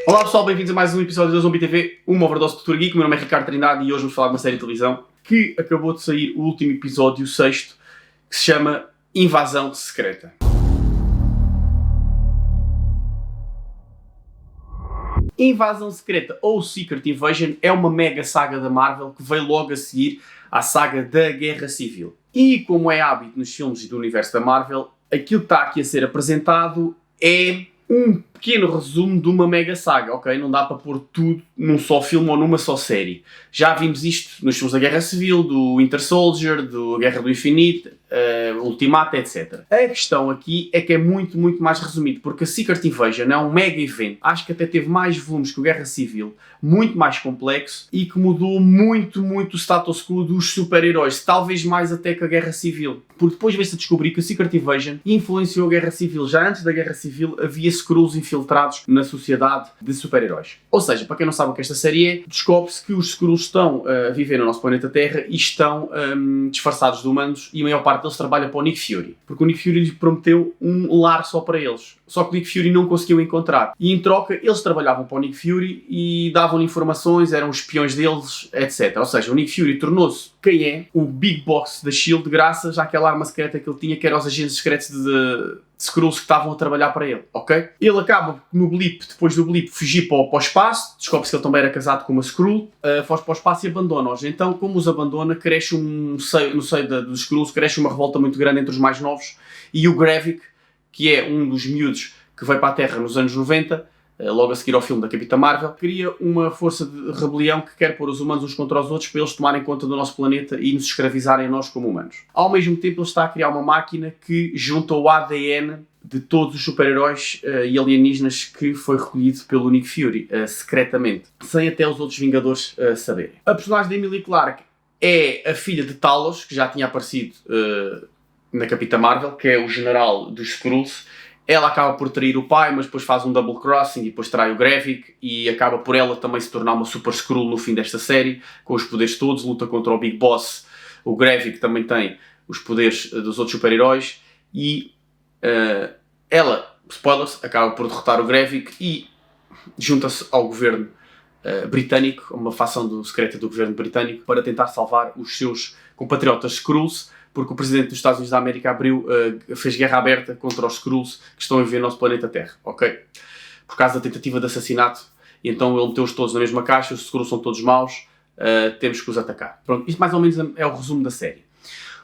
Olá pessoal, bem-vindos a mais um episódio da Zombie TV, uma overdose de cultura geek. O meu nome é Ricardo Trindade e hoje vamos falar de uma série de televisão que acabou de sair, o último episódio, o sexto, que se chama Invasão Secreta. Invasão Secreta, ou Secret Invasion, é uma mega saga da Marvel que veio logo a seguir à saga da Guerra Civil. E como é hábito nos filmes e do universo da Marvel, aquilo que está aqui a ser apresentado é um pequeno resumo de uma mega saga, ok? Não dá para pôr tudo num só filme ou numa só série. Já vimos isto nos filmes da Guerra Civil, do Winter Soldier, do Guerra do Infinito, Ultimato, etc. A questão aqui é que é muito mais resumido, porque a Secret Invasion é um mega evento. Acho que até teve mais volumes que o Guerra Civil, muito mais complexo e que mudou muito o status quo dos super-heróis, talvez mais até que a Guerra Civil. Porque depois veio-se a descobrir que a Secret Invasion influenciou a Guerra Civil. Já antes da Guerra Civil havia Skrulls infiltrados na sociedade de super-heróis. Ou seja, para quem não sabe o que esta série é, descobre-se que os Skrulls estão a viver no nosso planeta Terra e estão disfarçados de humanos, e a maior parte deles trabalha para o Nick Fury. Porque o Nick Fury lhes prometeu um lar só para eles. Só que o Nick Fury não conseguiu encontrar. E em troca, eles trabalhavam para o Nick Fury e davam-lhe informações, eram os espiões deles, etc. Ou seja, o Nick Fury tornou-se quem é o Big Boss da S.H.I.E.L.D. graças àquela arma secreta que ele tinha, que eram os agentes secretos de Skrulls que estavam a trabalhar para ele, ok? Ele acaba no blip, depois do blip, fugir para o espaço, descobre-se que ele também era casado com uma Skrull, foge para o espaço e abandona-os. Então, como os abandona, cresce no seio dos Skrulls, cresce uma revolta muito grande entre os mais novos, e o Gravik, que é um dos miúdos que veio para a Terra nos anos 90, logo a seguir ao filme da Capitã Marvel, cria uma força de rebelião que quer pôr os humanos uns contra os outros para eles tomarem conta do nosso planeta e nos escravizarem a nós como humanos. Ao mesmo tempo, ele está a criar uma máquina que junta o ADN de todos os super-heróis e alienígenas que foi recolhido pelo Nick Fury, secretamente, sem até os outros Vingadores saberem. A personagem de Emilia Clarke é a filha de Talos, que já tinha aparecido na Capitã Marvel, que é o general dos Skrulls. Ela acaba por trair o pai, mas depois faz um double crossing e depois trai o Gravik e acaba por ela também se tornar uma super Skrull no fim desta série, com os poderes todos, luta contra o Big Boss. O Gravik também tem os poderes dos outros super-heróis e ela, spoilers, acaba por derrotar o Gravik e junta-se ao governo britânico, uma facção secreta do governo britânico, para tentar salvar os seus compatriotas Skrulls, porque o presidente dos Estados Unidos da América fez guerra aberta contra os Skrulls que estão a viver no nosso planeta Terra, ok? Por causa da tentativa de assassinato, e então ele meteu-os todos na mesma caixa, os Skrulls são todos maus, temos que os atacar. Pronto, isto mais ou menos é o resumo da série.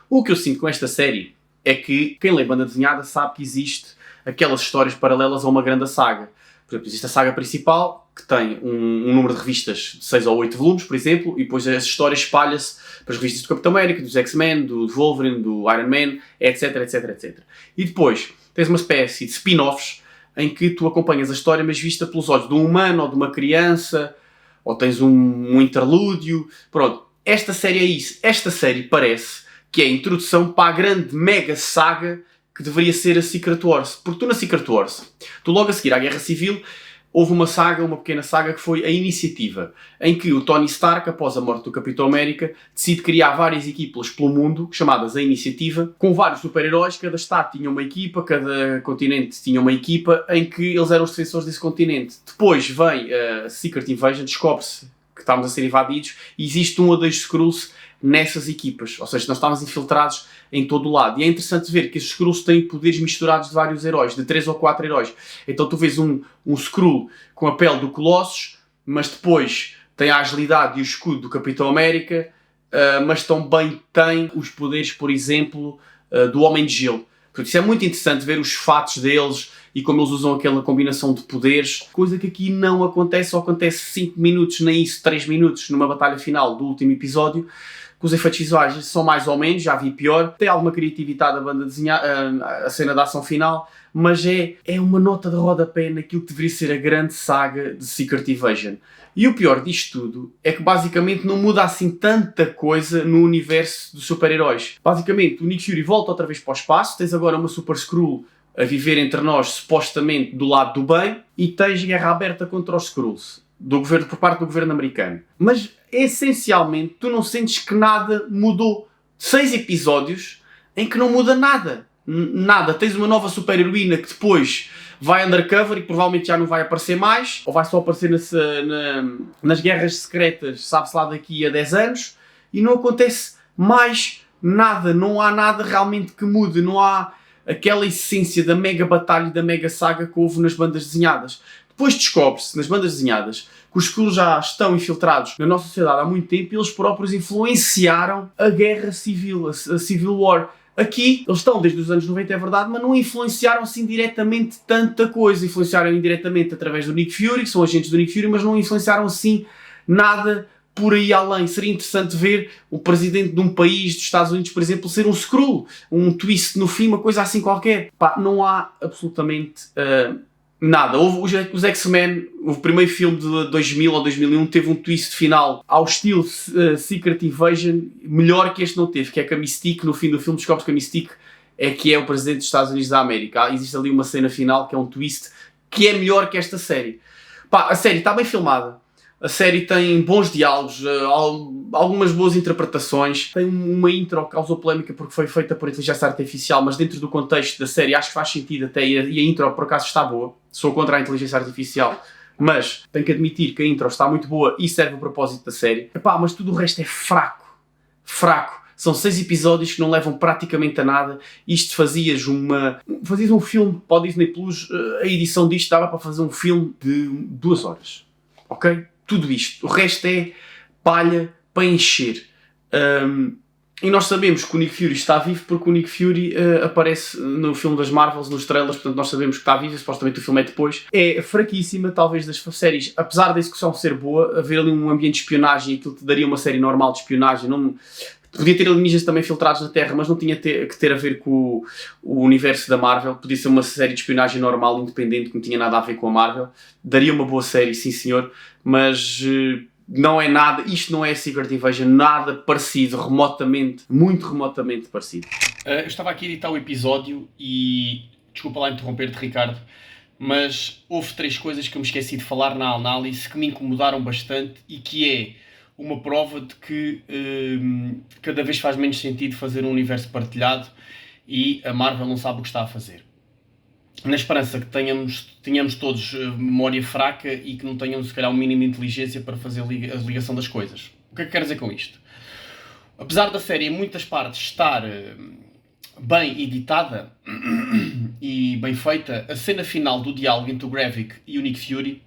O que eu sinto com esta série é que quem lê banda desenhada sabe que existe aquelas histórias paralelas a uma grande saga. Por exemplo, existe a saga principal, que tem um número de revistas de 6 ou 8 volumes, por exemplo, e depois essa história espalha-se para as revistas do Capitão América, dos X-Men, do Wolverine, do Iron Man, etc. E depois tens uma espécie de spin-offs em que tu acompanhas a história, mas vista pelos olhos de um humano ou de uma criança, ou tens um interlúdio. Pronto, esta série é isso. Esta série parece que é a introdução para a grande mega saga que deveria ser a Secret Wars. Porque tu na Secret Wars, tu logo a seguir à Guerra Civil, houve uma pequena saga que foi a Iniciativa, em que o Tony Stark, após a morte do Capitão América, decide criar várias equipas pelo mundo, chamadas a Iniciativa, com vários super-heróis, cada estado tinha uma equipa, cada continente tinha uma equipa, em que eles eram os defensores desse continente. Depois vem a Secret Invasion, descobre-se que estávamos a ser invadidos, e existe um ou dois Skrulls nessas equipas, ou seja, nós estávamos infiltrados em todo o lado. E é interessante ver que esses Skrulls têm poderes misturados de vários heróis, de 3 ou 4 heróis. Então tu vês um Skrull com a pele do Colossus, mas depois tem a agilidade e o escudo do Capitão América, mas também tem os poderes, por exemplo, do Homem de Gelo. Portanto, isso é muito interessante ver os fatos deles e como eles usam aquela combinação de poderes, coisa que aqui não acontece, ou acontece 5 minutos, nem isso, 3 minutos, numa batalha final do último episódio, que os efeitos visuais são mais ou menos, já vi pior, tem alguma criatividade a banda desenhar, a cena da ação final, mas é uma nota de rodapé naquilo que deveria ser a grande saga de Secret Invasion. E o pior disto tudo é que basicamente não muda assim tanta coisa no universo dos super-heróis. Basicamente o Nick Fury volta outra vez para o espaço, tens agora uma Super Skrull a viver entre nós, supostamente do lado do bem, e tens guerra aberta contra os Skrulls, por parte do governo americano. Mas, essencialmente, tu não sentes que nada mudou. 6 episódios em que não muda nada. Nada. Tens uma nova super-heroína que depois vai undercover e provavelmente já não vai aparecer mais, ou vai só aparecer nas guerras secretas, sabe-se lá daqui a 10 anos, e não acontece mais nada, não há nada realmente que mude, não há aquela essência da mega batalha e da mega saga que houve nas bandas desenhadas. Depois descobre-se, nas bandas desenhadas, que os Skrulls já estão infiltrados na nossa sociedade há muito tempo e eles próprios influenciaram a guerra civil, a Civil War. Aqui, eles estão desde os anos 90, é verdade, mas não influenciaram assim diretamente tanta coisa. Influenciaram indiretamente através do Nick Fury, que são agentes do Nick Fury, mas não influenciaram assim nada por aí além. Seria interessante ver o presidente de um país, dos Estados Unidos, por exemplo, ser um Skrull, um twist no fim, uma coisa assim qualquer. Pá, não há absolutamente nada. Houve os X-Men, o primeiro filme de 2000 ou 2001 teve um twist final ao estilo Secret Invasion, melhor que este não teve, que é que a Mystique, no fim do filme, descobre que a Mystique é o presidente dos Estados Unidos da América. Existe ali uma cena final que é um twist que é melhor que esta série. Pá, a série está bem filmada. A série tem bons diálogos, algumas boas interpretações. Tem uma intro que causou polémica porque foi feita por inteligência artificial, mas dentro do contexto da série acho que faz sentido até, e a intro por acaso está boa. Sou contra a inteligência artificial, mas tenho que admitir que a intro está muito boa e serve o propósito da série. Epá, mas tudo o resto é fraco. Fraco. São 6 episódios que não levam praticamente a nada. Isto fazias um filme para o Disney Plus, a edição disto dava para fazer um filme de 2 horas. Ok? Tudo isto. O resto é palha para encher. E nós sabemos que o Nick Fury está vivo porque o Nick Fury aparece no filme das Marvels, nos trailers, portanto nós sabemos que está vivo, supostamente o filme é depois. É fraquíssima, talvez, das séries, apesar da execução ser boa, haver ali um ambiente de espionagem, aquilo que daria uma série normal de espionagem, não... Podia ter alienígenas também filtrados na Terra, mas não tinha que ter a ver com o universo da Marvel. Podia ser uma série de espionagem normal, independente, que não tinha nada a ver com a Marvel. Daria uma boa série, sim senhor, mas não é nada, isto não é Secret Invasion, nada parecido, remotamente, muito remotamente parecido. Eu estava aqui a editar o episódio e, desculpa lá interromper-te, Ricardo, mas houve 3 coisas que eu me esqueci de falar na análise que me incomodaram bastante e que é uma prova de que cada vez faz menos sentido fazer um universo partilhado e a Marvel não sabe o que está a fazer. Na esperança que tenhamos todos memória fraca e que não tenhamos, se calhar, um mínimo de inteligência para fazer a ligação das coisas. O que é que quero dizer com isto? Apesar da série, em muitas partes, estar bem editada e bem feita, a cena final do diálogo entre o Gravik e o Nick Fury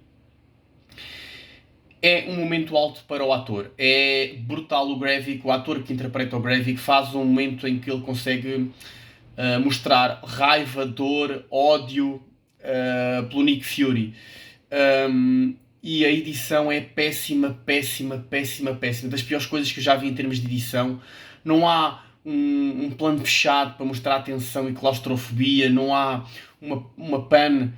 é um momento alto para o ator. É brutal o Gravik, o ator que interpreta o Gravik faz um momento em que ele consegue mostrar raiva, dor, ódio pelo Nick Fury. E a edição é péssima, péssima, péssima, péssima. Das piores coisas que eu já vi em termos de edição. Não há um plano fechado para mostrar a tensão e claustrofobia, não há uma pan,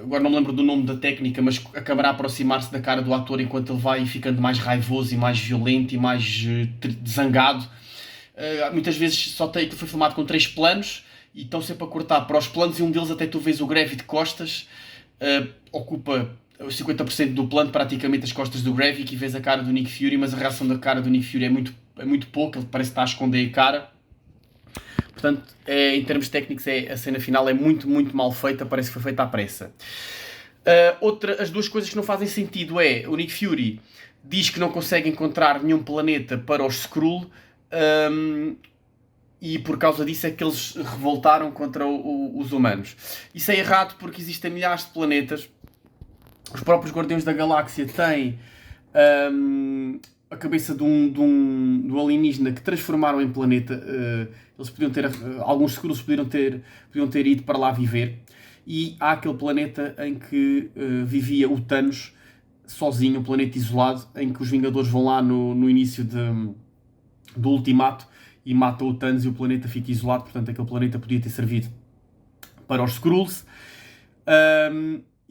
agora não me lembro do nome da técnica, mas a câmera a aproximar-se da cara do ator enquanto ele vai ficando mais raivoso e mais violento e mais zangado. Muitas vezes foi filmado com 3 planos e estão sempre a cortar para os planos e um deles até tu vês o Gravik de costas, ocupa 50% do plano, praticamente as costas do Gravik, e vês a cara do Nick Fury, mas a reação da cara do Nick Fury é muito pouco, ele parece que está a esconder a cara. Portanto, em termos técnicos, a cena final é muito, muito mal feita, parece que foi feita à pressa. As 2 coisas que não fazem sentido é, o Nick Fury diz que não consegue encontrar nenhum planeta para os Skrull, e por causa disso é que eles revoltaram contra os humanos. Isso é errado porque existem milhares de planetas. Os próprios Guardiões da Galáxia têm a cabeça de um alienígena que transformaram em planeta. Eles podiam ter, alguns Skrulls podiam ter ido para lá viver. E há aquele planeta em que vivia o Thanos sozinho, um planeta isolado, em que os Vingadores vão lá no início do Ultimato e matam o Thanos e o planeta fica isolado. Portanto, aquele planeta podia ter servido para os Skrulls.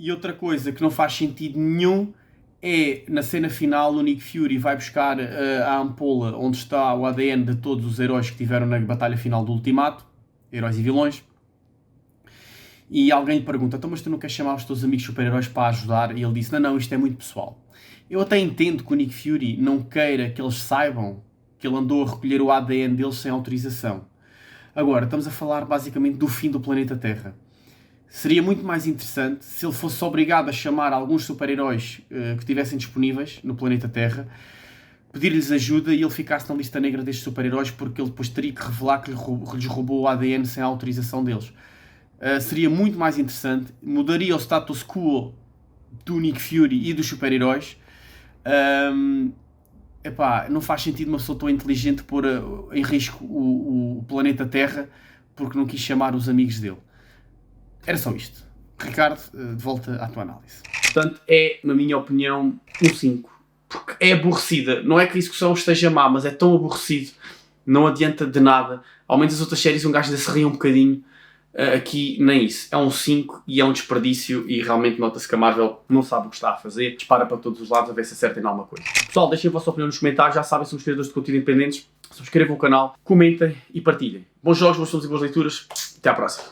E outra coisa que não faz sentido nenhum é, na cena final, o Nick Fury vai buscar a ampola onde está o ADN de todos os heróis que estiveram na batalha final do Ultimato, heróis e vilões, e alguém lhe pergunta, então mas tu não queres chamar os teus amigos super-heróis para ajudar? E ele disse, não, isto é muito pessoal. Eu até entendo que o Nick Fury não queira que eles saibam que ele andou a recolher o ADN deles sem autorização. Agora, estamos a falar basicamente do fim do planeta Terra. Seria muito mais interessante se ele fosse obrigado a chamar alguns super-heróis que estivessem disponíveis no planeta Terra, pedir-lhes ajuda e ele ficasse na lista negra destes super-heróis, porque ele depois teria que revelar que lhes roubou o ADN sem a autorização deles. Seria muito mais interessante, mudaria o status quo do Nick Fury e dos super-heróis. Não faz sentido uma pessoa tão inteligente pôr em risco o planeta Terra porque não quis chamar os amigos dele. Era só isto. Ricardo, de volta à tua análise. Portanto, é, na minha opinião, um 5. Porque é aborrecida. Não é que a execução esteja má, mas é tão aborrecido. Não adianta de nada. Ao menos as outras séries um gajo ainda se ria um bocadinho. Aqui nem isso. É um 5 e é um desperdício e realmente nota-se que a Marvel não sabe o que está a fazer. Dispara para todos os lados a ver se acerta em alguma coisa. Pessoal, deixem a vossa opinião nos comentários. Já sabem, somos criadores de conteúdo independentes. Subscrevam o canal, comentem e partilhem. Bons jogos, bons filmes e boas leituras. Até à próxima.